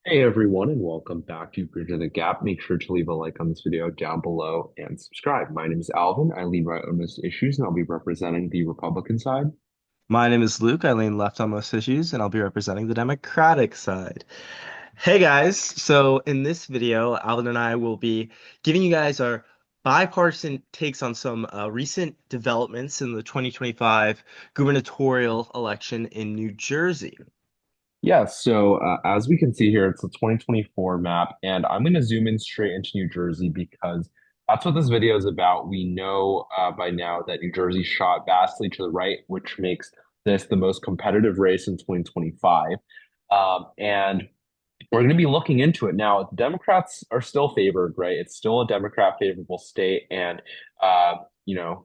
Hey everyone, and welcome back to Bridging the Gap. Make sure to leave a like on this video down below and subscribe. My name is Alvin. I lead right on most issues, and I'll be representing the Republican side. My name is Luke. I lean left on most issues, and I'll be representing the Democratic side. Hey guys, so in this video, Alvin and I will be giving you guys our bipartisan takes on some recent developments in the 2025 gubernatorial election in New Jersey. Yeah, so as we can see here, it's a 2024 map, and I'm going to zoom in straight into New Jersey because that's what this video is about. We know by now that New Jersey shot vastly to the right, which makes this the most competitive race in 2025. And we're going to be looking into it now. Democrats are still favored, right? It's still a Democrat favorable state, and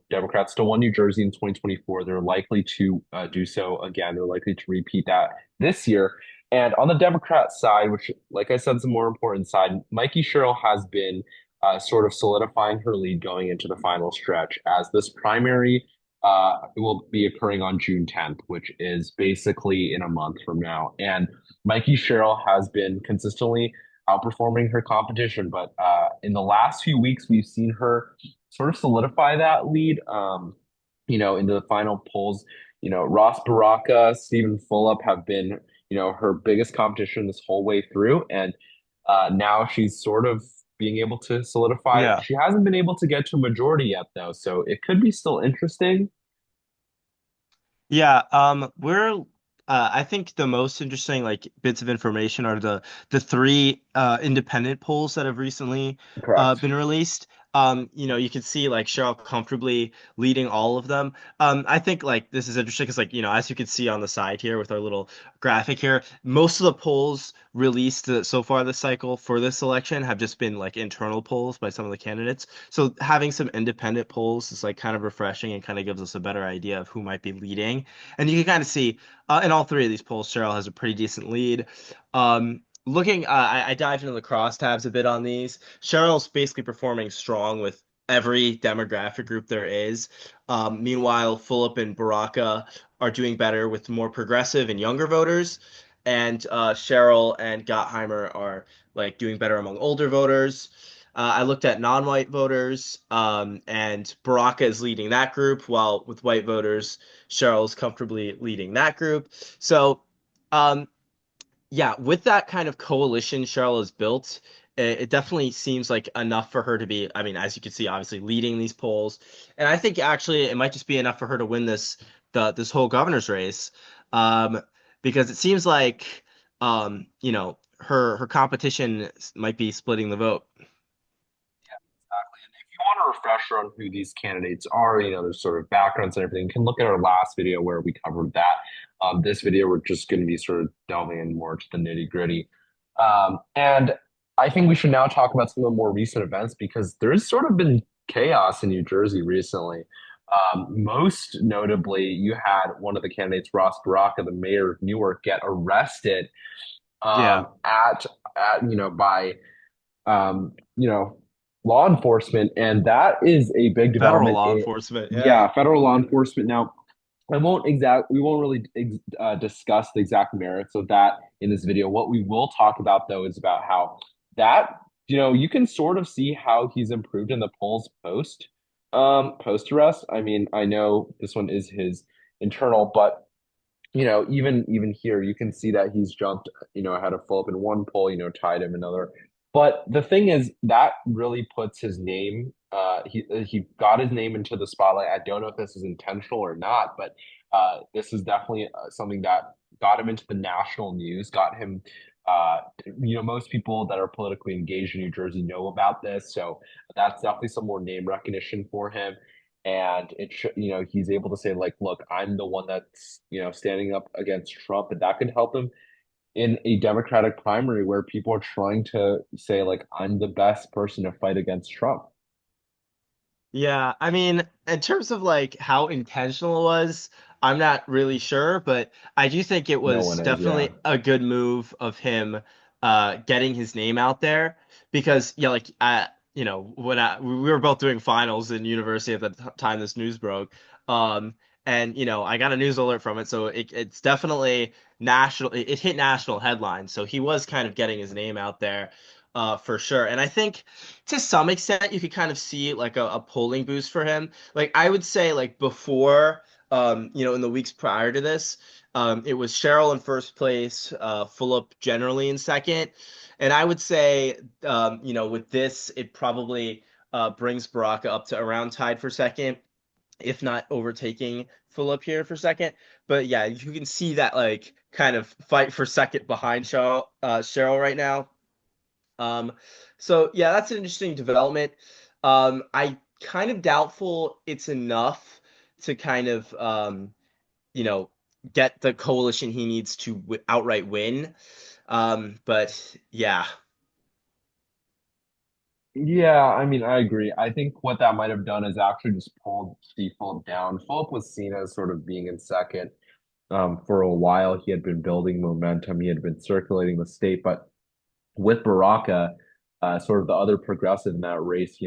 Democrats still won New Jersey in 2024. They're likely to do so again. They're likely to repeat that this year. And on the Democrat side, which, like I said, is the more important side, Mikey Sherrill has been sort of solidifying her lead going into the final stretch as this primary will be occurring on June 10th, which is basically in a month from now. And Mikey Sherrill has been consistently outperforming her competition, but in the last few weeks, we've seen her sort of solidify that lead. Into the final polls, Ras Baraka, Stephen Fulop have been, her biggest competition this whole way through, and now she's sort of being able to solidify. Yeah. She hasn't been able to get to a majority yet, though, so it could be still interesting. Yeah, we're I think the most interesting like bits of information are the three independent polls that have recently Correct. been released. You can see like Cheryl comfortably leading all of them. I think like this is interesting because like as you can see on the side here with our little graphic here, most of the polls released so far this cycle for this election have just been like internal polls by some of the candidates. So having some independent polls is like kind of refreshing and kind of gives us a better idea of who might be leading. And you can kind of see in all three of these polls, Cheryl has a pretty decent lead. I dived into the crosstabs a bit on these. Cheryl's basically performing strong with every demographic group there is. Meanwhile, Fulop and Baraka are doing better with more progressive and younger voters. And Cheryl and Gottheimer are like doing better among older voters. I looked at non-white voters, and Baraka is leading that group, while with white voters, Cheryl's comfortably leading that group. So, um, yeah, with that kind of coalition Cheryl has built, it definitely seems like enough for her to be, I mean, as you can see, obviously leading these polls. And I think actually it might just be enough for her to win this whole governor's race. Um, because it seems like her competition might be splitting the vote. Exactly. And if you want a refresher on who these candidates are, their sort of backgrounds and everything, you can look at our last video where we covered that. This video, we're just going to be sort of delving in more to the nitty gritty. And I think we should now talk about some of the more recent events because there's sort of been chaos in New Jersey recently. Most notably, you had one of the candidates, Ross Baraka, the mayor of Newark, get arrested Yeah, by um, you know, law enforcement, and that is a big federal development. law enforcement. Yeah. Yeah, federal law enforcement. Now, we won't really discuss the exact merits of that in this video. What we will talk about though is about how that, you can sort of see how he's improved in the polls post arrest. I mean, I know this one is his internal, but even here, you can see that he's jumped, ahead of Philip in one poll, tied him another. But the thing is, that really puts his name. He got his name into the spotlight. I don't know if this is intentional or not, but this is definitely something that got him into the national news. Got him. Uh, Most people that are politically engaged in New Jersey know about this, so that's definitely some more name recognition for him and he's able to say like, look, I'm the one that's standing up against Trump, and that could help him in a Democratic primary where people are trying to say like, I'm the best person to fight against Trump. Yeah, I mean, in terms of like how intentional it was, I'm not really sure, but I do think it No was one is, yeah. definitely a good move of him getting his name out there because yeah, like when we were both doing finals in university at the time this news broke. and I got a news alert from it, so it's definitely national. It hit national headlines, so he was kind of getting his name out there, for sure. And I think to some extent you could kind of see like a polling boost for him. Like I would say, like before, in the weeks prior to this, it was Cheryl in first place, Fulop generally in second, and I would say, with this, it probably brings Baraka up to around tied for second, if not overtaking Fulop here for second. But yeah, you can see that like kind of fight for second behind Cheryl right now. Um, so yeah, that's an interesting development. I kind of doubtful it's enough to kind of you know get the coalition he needs to outright win. But yeah, Yeah, I mean, I agree. I think what that might have done is actually just pulled Stiefel down. Fulp was seen as sort of being in second for a while. He had been building momentum. He had been circulating the state, but with Baraka, sort of the other progressive in that race,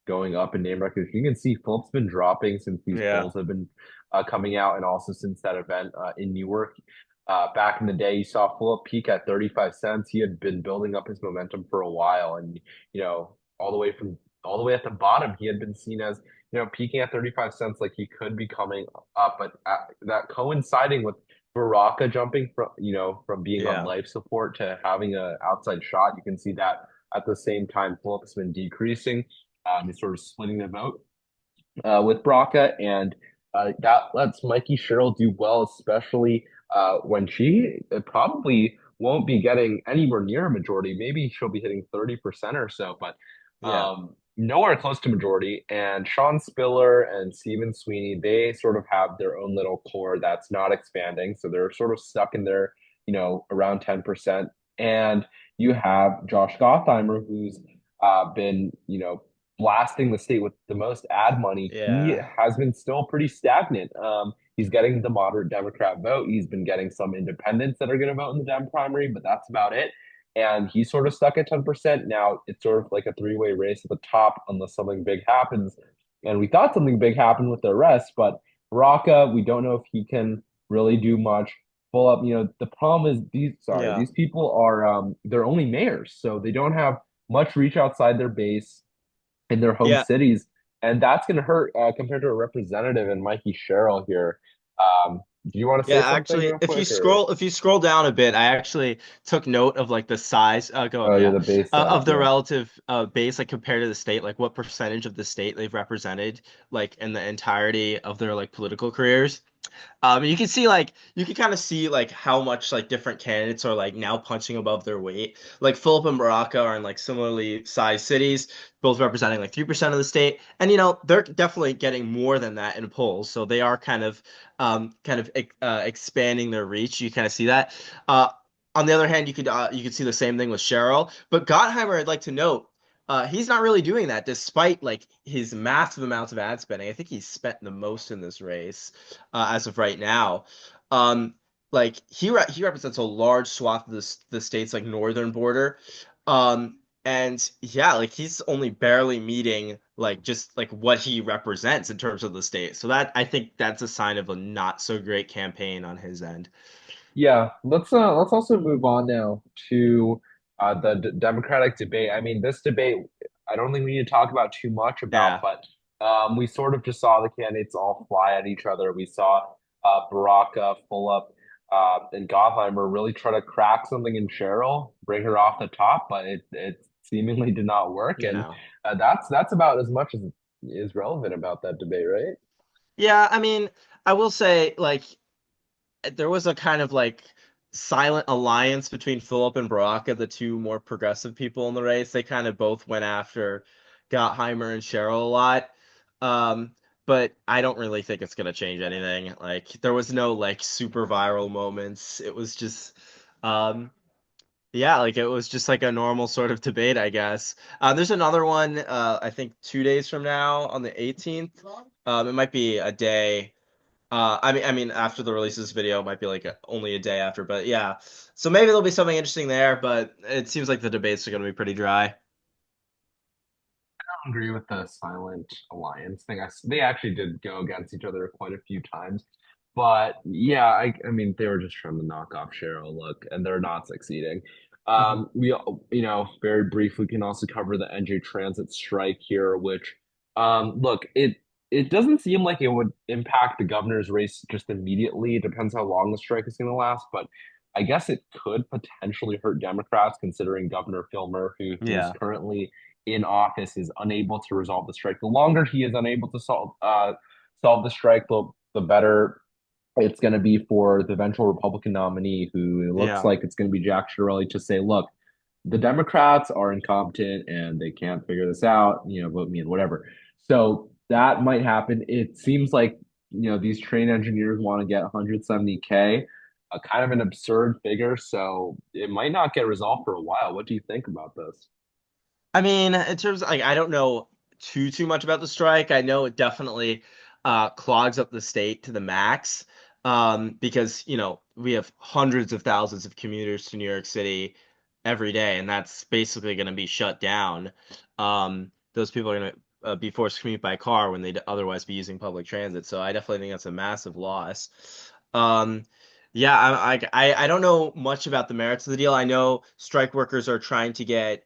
going up in name recognition, you can see Fulp's been dropping since these yeah, polls have been coming out, and also since that event in Newark. Back in the day, you saw Fulp peak at 35 cents. He had been building up his momentum for a while, and all the way at the bottom, he had been seen as peaking at 35 cents, like he could be coming up, but that coinciding with Baraka jumping from being on yeah, life support to having a outside shot. You can see that at the same time, Phillip's been decreasing. He's sort of splitting the vote with Baraka, and that lets Mikey Sherrill do well, especially when she probably won't be getting anywhere near a majority. Maybe she'll be hitting 30% or so, but yeah, nowhere close to majority. And Sean Spiller and Stephen Sweeney, they sort of have their own little core that's not expanding. So they're sort of stuck in their, around 10%. And you have Josh Gottheimer, who's been, blasting the state with the most ad money. He yeah, has been still pretty stagnant. He's getting the moderate Democrat vote. He's been getting some independents that are going to vote in the Dem primary, but that's about it. And he's sort of stuck at 10%. Now it's sort of like a three-way race at the top unless something big happens. And we thought something big happened with the arrest, but Baraka, we don't know if he can really do much. Full up, the problem is yeah. these people are they're only mayors, so they don't have much reach outside their base in their home Yeah, cities, and that's going to hurt compared to a representative and Mikey Sherrill here. Do you want to say Yeah, something actually, real quick, or if you scroll down a bit, I actually took note of like the size. Go up, oh yeah, yeah, the base size, of the yeah. relative base, like compared to the state, like what percentage of the state they've represented, like in the entirety of their like political careers. You can see like you can kind of see like how much like different candidates are like now punching above their weight. Like Philip and Baraka are in like similarly sized cities, both representing like 3% of the state, and they're definitely getting more than that in polls. So they are kind of expanding their reach. You kind of see that. Uh, on the other hand, you could see the same thing with Cheryl, but Gottheimer, I'd like to note. He's not really doing that despite like his massive amounts of ad spending. I think he's spent the most in this race as of right now. Um, like he represents a large swath of the state's like northern border. And yeah, like he's only barely meeting like just like what he represents in terms of the state. So that I think that's a sign of a not so great campaign on his end. Yeah, let's also move on now to the Democratic debate. I mean, this debate, I don't think we need to talk about too much about, Yeah. but we sort of just saw the candidates all fly at each other. We saw Baraka, Fulop, and Gottheimer really try to crack something in Cheryl, bring her off the top, but it seemingly did not work, and No. that's about as much as is relevant about that debate, right? Yeah, I mean, I will say like there was a kind of like silent alliance between Philip and Baraka, the two more progressive people in the race. They kind of both went after Gottheimer and Cheryl a lot. Um, but I don't really think it's gonna change anything. Like there was no like super viral moments. It was just yeah, like it was just like a normal sort of debate, I guess. There's another one, I think 2 days from now on the 18th. It might be a day. I mean, after the release of this video, it might be like only a day after, but yeah. So maybe there'll be something interesting there, but it seems like the debates are going to be pretty dry. agree with the silent alliance thing. They actually did go against each other quite a few times. But yeah, I mean, they were just trying to knock off Cheryl, look, and they're not succeeding. Hmm. Very briefly can also cover the NJ Transit strike here, which, look, it doesn't seem like it would impact the governor's race just immediately. It depends how long the strike is going to last, but I guess it could potentially hurt Democrats, considering Governor Phil Murphy, who's Yeah, currently in office, is unable to resolve the strike. The longer he is unable to solve the strike, the better it's going to be for the eventual Republican nominee, who it looks yeah. like it's going to be Jack Ciattarelli, to say, look, the Democrats are incompetent and they can't figure this out, vote me in, whatever. So that might happen. It seems like, these train engineers want to get 170K, a kind of an absurd figure. So it might not get resolved for a while. What do you think about this? I mean, in terms of, like, I don't know too much about the strike. I know it definitely clogs up the state to the max, because we have hundreds of thousands of commuters to New York City every day, and that's basically going to be shut down. Those people are going to be forced to commute by car when they'd otherwise be using public transit. So I definitely think that's a massive loss. Um, yeah, I don't know much about the merits of the deal. I know strike workers are trying to get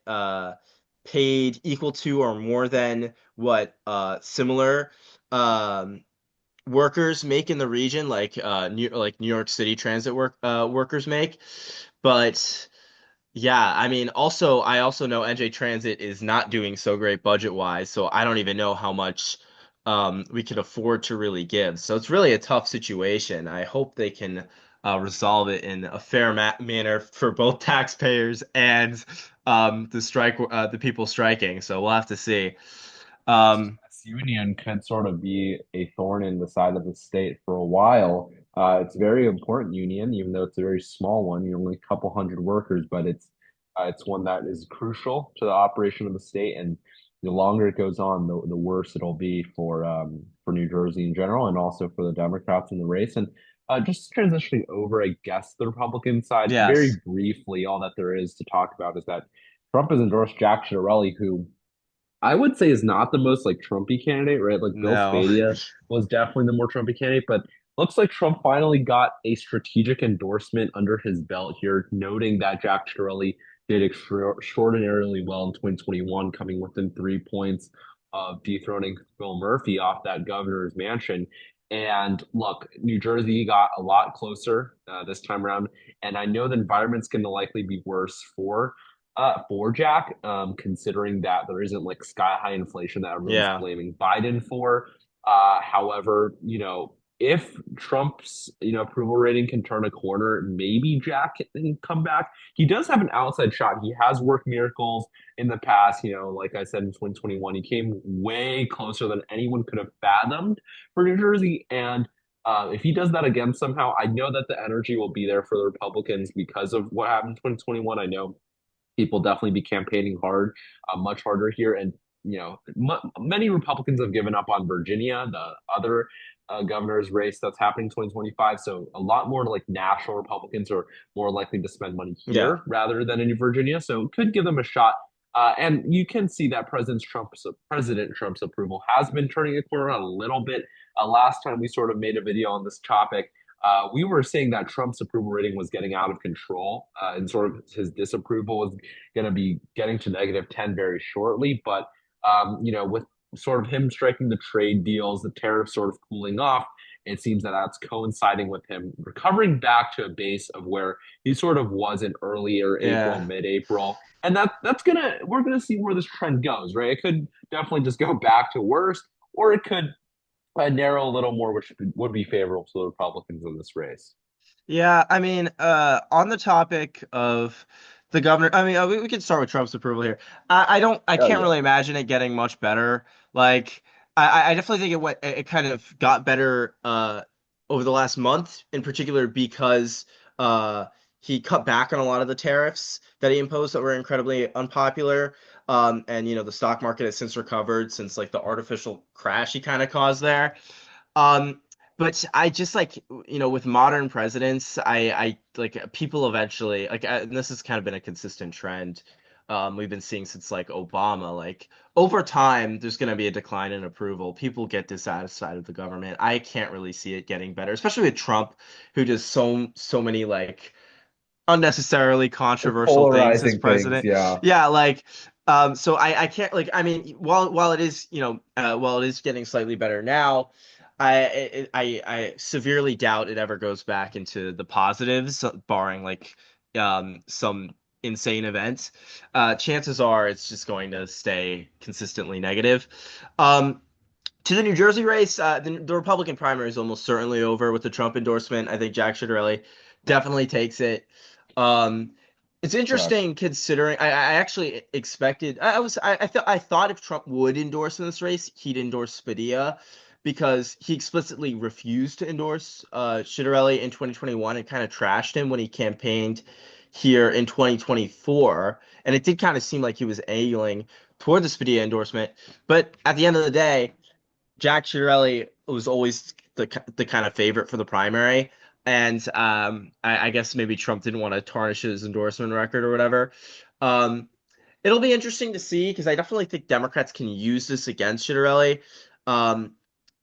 paid equal to or more than what similar um, workers make in the region, like New York City transit workers make. But yeah, I mean, I also know NJ Transit is not doing so great budget wise, so I don't even know how much we could afford to really give. So it's really a tough situation. I hope they can resolve it in a fair manner for both taxpayers and the people striking. So we'll have to see. Um, This union could sort of be a thorn in the side of the state for a while. It's a very important union, even though it's a very small one. You're only a couple hundred workers, but it's one that is crucial to the operation of the state. And the longer it goes on, the worse it'll be for New Jersey in general, and also for the Democrats in the race. And just transitioning over, I guess, the Republican side, very yes. briefly, all that there is to talk about is that Trump has endorsed Jack Ciattarelli, who I would say is not the most like Trumpy candidate, right? Like Bill No. Spadea was definitely the more Trumpy candidate, but looks like Trump finally got a strategic endorsement under his belt here, noting that Jack Ciattarelli did extraordinarily well in 2021, coming within 3 points of dethroning Phil Murphy off that governor's mansion. And look, New Jersey got a lot closer this time around, and I know the environment's going to likely be worse for Jack, considering that there isn't like sky high inflation that everyone's Yeah. blaming Biden for. However, if Trump's approval rating can turn a corner, maybe Jack can come back. He does have an outside shot. He has worked miracles in the past. Like I said in 2021, he came way closer than anyone could have fathomed for New Jersey. And if he does that again somehow, I know that the energy will be there for the Republicans because of what happened in 2021. I know people definitely be campaigning hard, much harder here. And many Republicans have given up on Virginia, the other governor's race that's happening in 2025. So a lot more like national Republicans are more likely to spend money Yeah. here rather than in Virginia. So it could give them a shot. And you can see that President Trump's approval has been turning a corner a little bit. Last time we sort of made a video on this topic, we were saying that Trump's approval rating was getting out of control, and sort of his disapproval was going to be getting to -10 very shortly. But with sort of him striking the trade deals, the tariffs sort of cooling off, it seems that that's coinciding with him recovering back to a base of where he sort of was in earlier April, Yeah. mid-April. And we're gonna see where this trend goes, right? It could definitely just go back to worse, or it could narrow a little more, which would be favorable to the Republicans in this race. Yeah, I mean, on the topic of the governor, I mean, we can start with Trump's approval here. I Oh can't yeah. really imagine it getting much better. Like, I definitely think it kind of got better over the last month, in particular because uh, he cut back on a lot of the tariffs that he imposed that were incredibly unpopular. And the stock market has since recovered since like the artificial crash he kind of caused there. Um, but I just like, with modern presidents, I like people eventually like, and this has kind of been a consistent trend we've been seeing since like Obama. Like over time, there's going to be a decline in approval. People get dissatisfied with the government. I can't really see it getting better, especially with Trump, who does so many like unnecessarily controversial things as Polarizing things, president. yeah. Yeah, like so I can't like I mean while it is, while it is getting slightly better now, I severely doubt it ever goes back into the positives, barring like some insane event. Chances are it's just going to stay consistently negative. Um to the New Jersey race, the Republican primary is almost certainly over with the Trump endorsement. I think Jack Ciattarelli definitely takes it. Um, it's Correct. interesting considering I actually expected I thought if Trump would endorse in this race, he'd endorse Spadilla because he explicitly refused to endorse Ciattarelli in 2021 and kind of trashed him when he campaigned here in 2024. And it did kind of seem like he was angling toward the Spadilla endorsement. But at the end of the day, Jack Ciattarelli was always the kind of favorite for the primary, and I guess maybe Trump didn't want to tarnish his endorsement record or whatever. Um, it'll be interesting to see because I definitely think Democrats can use this against Ciattarelli,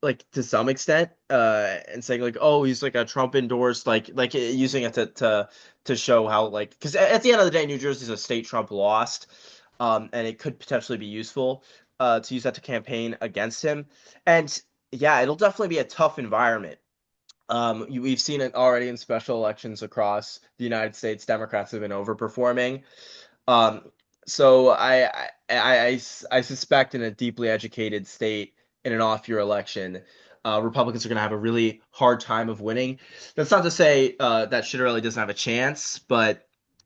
like to some extent, and saying like, oh, he's like a Trump endorsed, like using it to show how like because at the end of the day, New Jersey's a state Trump lost, and it could potentially be useful to use that to campaign against him. And yeah, it'll definitely be a tough environment. We've seen it already in special elections across the United States. Democrats have been overperforming. Um, so I suspect in a deeply educated state in an off-year election, Republicans are going to have a really hard time of winning. That's not to say that Ciattarelli doesn't have a chance, but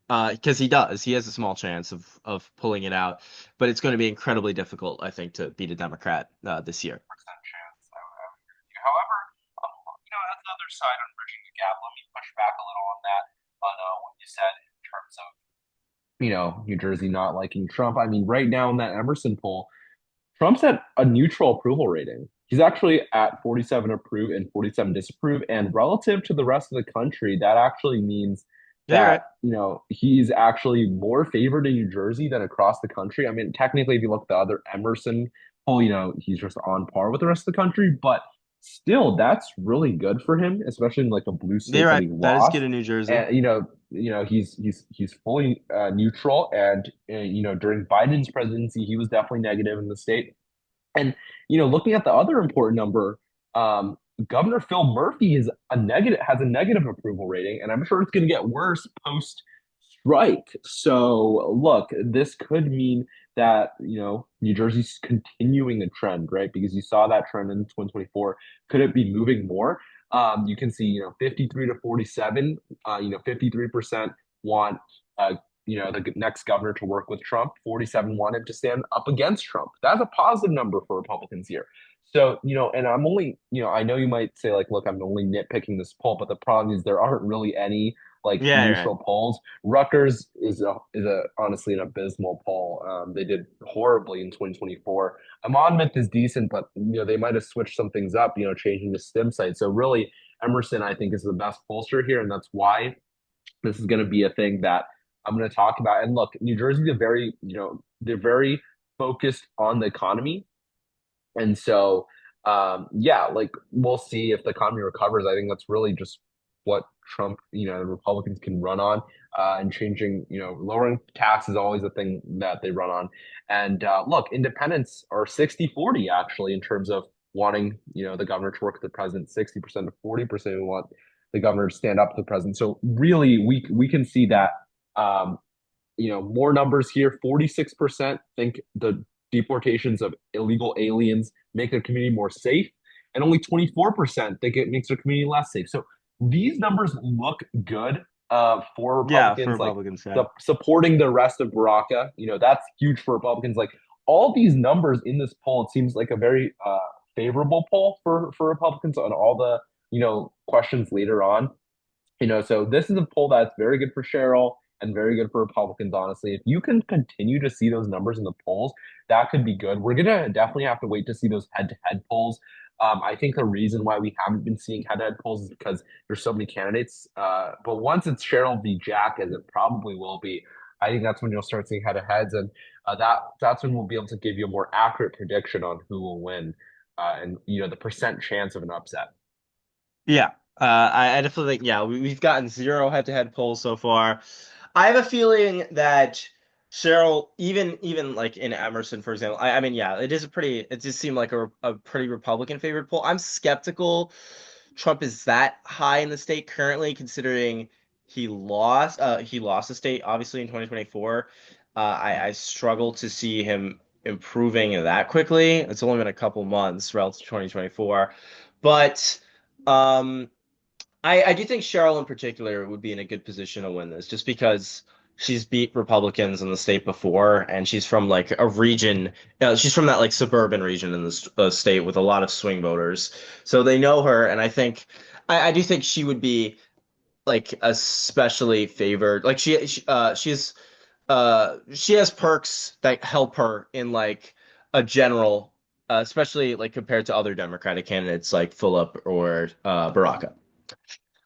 because he does, he has a small chance of pulling it out. But it's going to be incredibly difficult, I think, to beat a Democrat this year. Percent chance. I would agree with you. However, that's another side on bridging the gap. Let me push back a little on that, on what you said in terms of, New Jersey not liking Trump. I mean, right now in that Emerson poll, Trump's at a neutral approval rating. He's actually at 47 approve and 47 disapprove. And relative to the rest of the country, that actually means Yeah, that, right. he's actually more favored in New Jersey than across the country. I mean, technically, if you look at the other Emerson poll, he's just on par with the rest of the country. But still, that's really good for him, especially in like a blue You're state that right. he That is lost. good in New Jersey. And he's fully neutral. And during Biden's presidency, he was definitely negative in the state. And looking at the other important number, Governor Phil Murphy has a negative approval rating, and I'm sure it's going to get worse post strike. So look, this could mean that New Jersey's continuing the trend, right? Because you saw that trend in 2024. Could it be moving more? You can see 53 to 47. 53% want the next governor to work with Trump. 47 wanted to stand up against Trump. That's a positive number for Republicans here. So, and I'm only, I know you might say like, look, I'm only nitpicking this poll, but the problem is there aren't really any like Yeah, you're right. neutral polls. Rutgers is a honestly an abysmal poll. They did horribly in 2024. A Monmouth is decent, but they might have switched some things up, changing the STEM site. So really, Emerson, I think, is the best pollster here, and that's why this is going to be a thing that I'm going to talk about. And look, New Jersey's they're very focused on the economy. And so, yeah, like we'll see if the economy recovers. I think that's really just what Trump, the Republicans can run on, and changing, lowering tax is always a thing that they run on. And look, independents are 60-40 actually in terms of wanting, the governor to work with the president, 60% to 40% who want the governor to stand up to the president. So really, we can see that, more numbers here. 46% think the deportations of illegal aliens make their community more safe, and only 24% think it makes their community less safe. So these numbers look good for Yeah, for Republicans, like Republicans, yeah. the supporting the rest of Baraka. That's huge for Republicans. Like all these numbers in this poll, it seems like a very favorable poll for Republicans on all the questions later on. So this is a poll that's very good for Cheryl and very good for Republicans, honestly. If you can continue to see those numbers in the polls, that could be good. We're gonna definitely have to wait to see those head-to-head polls. I think the reason why we haven't been seeing head-to-head polls is because there's so many candidates. But once it's Cheryl v. Jack, as it probably will be, I think that's when you'll start seeing head-to-heads, and that's when we'll be able to give you a more accurate prediction on who will win, and the percent chance of an upset. Yeah, I definitely think yeah we've gotten zero head-to-head polls so far. I have a feeling that Cheryl, even like in Emerson, for example, I mean yeah, it is a pretty it just seemed like a pretty Republican favored poll. I'm skeptical Trump is that high in the state currently, considering he lost the state obviously in 2024. I struggle to see him improving that quickly. It's only been a couple months relative to 2024, but. Um, I do think Cheryl in particular would be in a good position to win this, just because she's beat Republicans in the state before, and she's from like a region. She's from that like suburban region in the state with a lot of swing voters, so they know her, and I do think she would be like especially favored. Like she has perks that help her in like a general, especially like compared to other Democratic candidates like Philip or Baraka.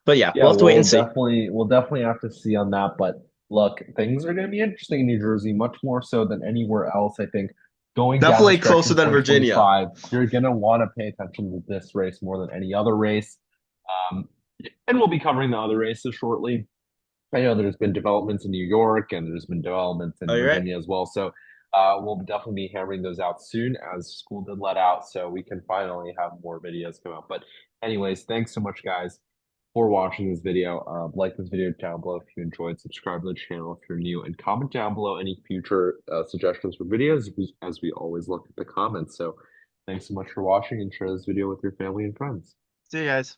But yeah, Yeah, we'll have to wait and see. we'll definitely have to see on that. But look, things are going to be interesting in New Jersey, much more so than anywhere else. I think going down the Definitely stretch closer in than Virginia. 2025, you're going to want to pay attention to this race more than any other race. Um, and we'll be covering the other races shortly. I know there's been developments in New York and there's been developments Oh, in you're right. Virginia as well. So we'll definitely be hammering those out soon as school did let out, so we can finally have more videos come out. But anyways, thanks so much, guys, for watching this video. Like this video down below if you enjoyed, subscribe to the channel if you're new, and comment down below any future suggestions for videos as we always look at the comments. So thanks so much for watching and share this video with your family and friends. See you guys.